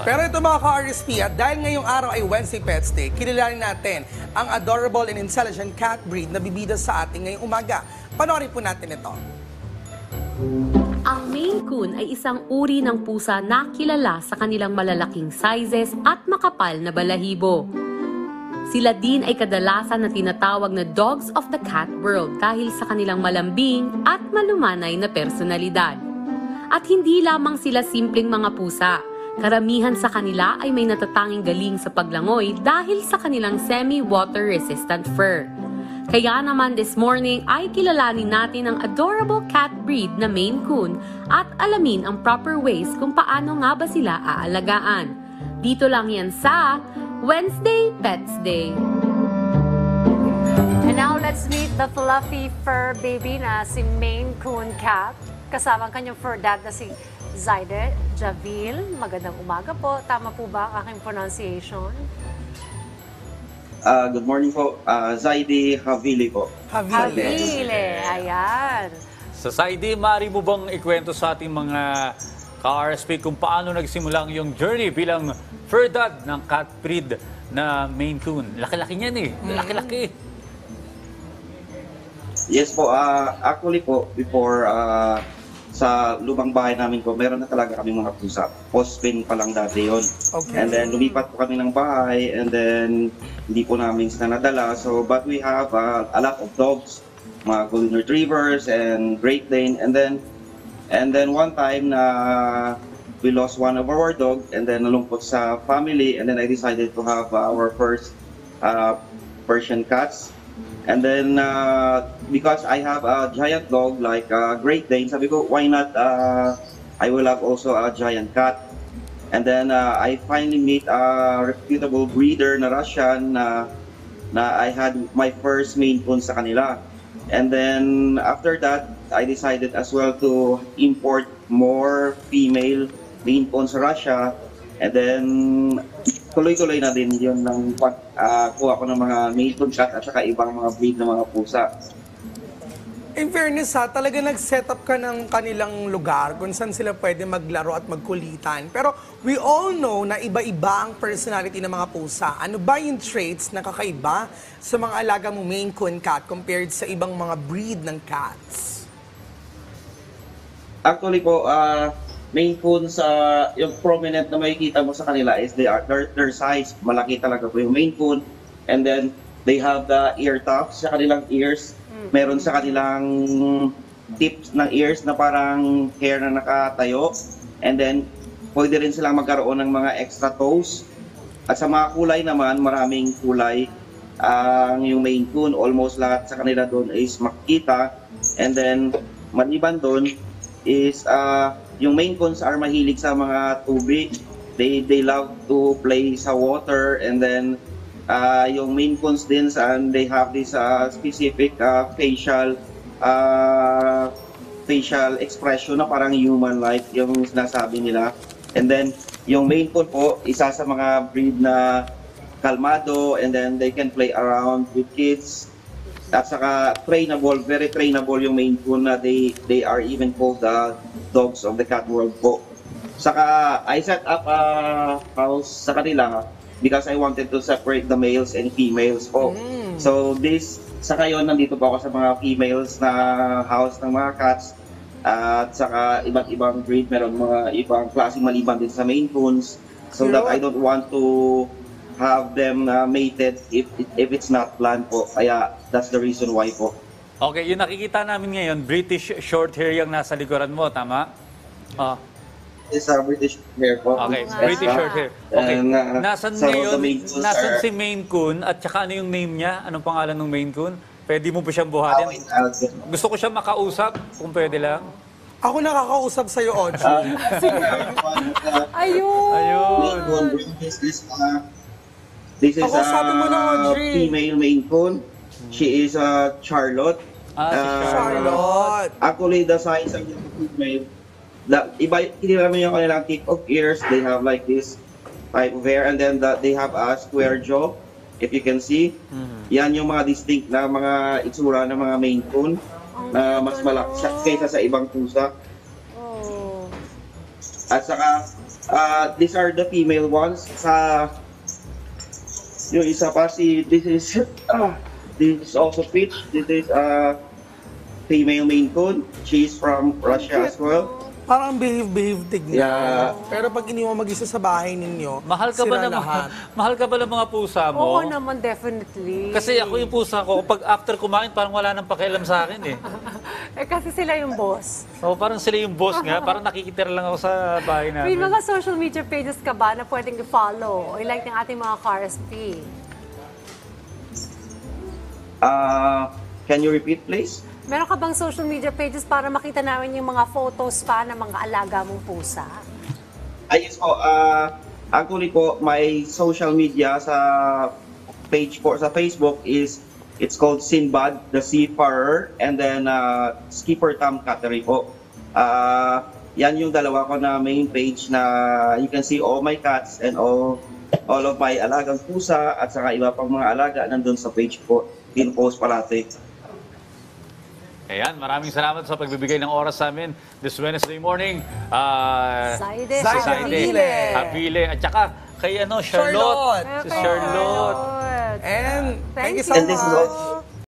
Pero ito mga ka-RSP, at dahil ngayong araw ay Wednesday Pets Day, kilalanin natin ang adorable and intelligent cat breed na bibida sa ating ngayong umaga. Panoorin po natin ito. Ang Maine Coon ay isang uri ng pusa na kilala sa kanilang malalaking sizes at makapal na balahibo. Sila din ay kadalasan na tinatawag na dogs of the cat world dahil sa kanilang malambing at malumanay na personalidad. At hindi lamang sila simpleng mga pusa. Karamihan sa kanila ay may natatanging galing sa paglangoy dahil sa kanilang semi-water resistant fur. Kaya naman this morning ay kilalanin natin ang adorable cat breed na Maine Coon at alamin ang proper ways kung paano nga ba sila aalagaan. Dito lang yan sa Wednesday Pets Day. And now let's meet the fluffy fur baby na si Maine Coon Cat. Kasama ang kanyang fur dad na si Zaide Javil. Magandang umaga po. Tama po ba ang aking pronunciation? Good morning po. Zaide Havili po. Havile. Ayan. Sa Saidi, maaari mo bang ikwento sa ating mga ka-RSP kung paano nagsimula ang iyong journey bilang fur dad ng cat breed na Maine Coon? Laki-laki niyan eh. Laki-laki. Yes po. Actually po, before sa lumang bahay namin po, meron na talaga kami mga pusa. Post-pin pa lang dati yun. Okay. And then lumipat po kami ng bahay and then hindi po namin sila nadala. So, but we have a lot of dogs, mga golden retrievers and Great Dane. And then one time na we lost one of our dog and then nalungkot sa family and then I decided to have our first Persian cats. And then, because I have a giant dog like Great Dane, sabi ko, why not, I will have also a giant cat. And then, I finally meet a reputable breeder na Russian na I had my first Maine Coon sa kanila. And then, after that, I decided as well to import more female Maine Coon sa Russia. And then, tuloy-tuloy na din yun ng kuha ko ng mga Maine Coon cat at saka ibang mga breed ng mga pusa. In fairness talaga nag-set up ka ng kanilang lugar kung saan sila pwede maglaro at magkulitan. Pero we all know na iba-iba ang personality ng mga pusa. Ano ba yung traits na kakaiba sa mga alaga mo Maine Coon cat compared sa ibang mga breed ng cats? Actually po, Maine Coon yung prominent na makikita mo sa kanila is their size. Malaki talaga po yung Maine Coon. And then, they have the ear tufts sa kanilang ears. Meron sa kanilang tips ng ears na parang hair na nakatayo. And then, pwede rin silang magkaroon ng mga extra toes. At sa mga kulay naman, maraming kulay. Yung Maine Coon, almost lahat sa kanila doon is makikita. And then, maliban doon is yung Maine Coons are mahilig sa mga tubig. They love to play sa water and then yung Maine Coons din they have this specific facial expression na parang human-like yung sinasabi nila. And then yung Maine Coon po, isa sa mga breed na kalmado and then they can play around with kids. At saka trainable, very trainable yung Maine Coon na they are even called the dogs of the cat world po. Saka I set up a house sa kanila because I wanted to separate the males and females po. So saka yun, nandito po ako sa mga females na house ng mga cats. At saka iba't ibang breed, meron mga ibang klaseng maliban din sa Maine Coons. So that I don't want to have them mated if it's not planned po. Kaya that's the reason why po. Okay, yung nakikita namin ngayon, British short hair yung nasa likuran mo, tama? It's a British hair po. Okay, British short hair. Okay, And, nasan some of ngayon, the Maine Coons nasan are- si Maine Coon at saka ano yung name niya? Anong pangalan ng Maine Coon? Pwede mo ba siyang buhatin? Gusto ko siya makausap, kung pwede lang. Ako nakakausap sa'yo, Audrey. Ayun! Ayun. This is Ako, sabi mo na, a Audrey. female Maine Coon. She is a Charlotte. Si Charlotte. Actually, the size of the female, hindi naman yung kanilang tip of ears. They have like this type of hair and then they have a square jaw. If you can see, yan yung mga distinct na mga itsura ng mga Maine Coon na mas malaki kaysa sa ibang pusa. Oh. At saka, These are the female ones. Yung isa pa this is also Peach. This is female Maine Coon. She's from Russia as well. Parang behave tignan. Yeah. Pero pag iniwan mag-isa sa bahay ninyo, Mahal ka ba sira ng lahat. mahal ka ba ng mga pusa mo? Oo naman, definitely. Kasi ako yung pusa ko, pag after kumain, parang wala nang pakialam sa akin eh. Kasi sila yung boss. So parang sila yung boss nga, parang nakikitira lang ako sa bahay May namin. mga social media pages ka ba na pwedeng i-follow? O like ng ating mga KRSP? Can you repeat, please? Meron ka bang social media pages para makita namin yung mga photos pa ng mga alaga mong pusa? Yes po. Actually po, my social media sa page po sa Facebook it's called Sinbad the Seafarer, and then Skipper Tom Cattery po. Yan yung dalawa ko na main page na you can see all my cats and all of my alagang pusa at saka iba pang mga alaga nandun sa page po. In-post parati. Ayan, maraming salamat sa pagbibigay ng oras sa amin this Wednesday morning. Zaide Habile. Habile. At saka kay Charlotte. Charlotte. Si Charlotte. And thank you Thank so you. much.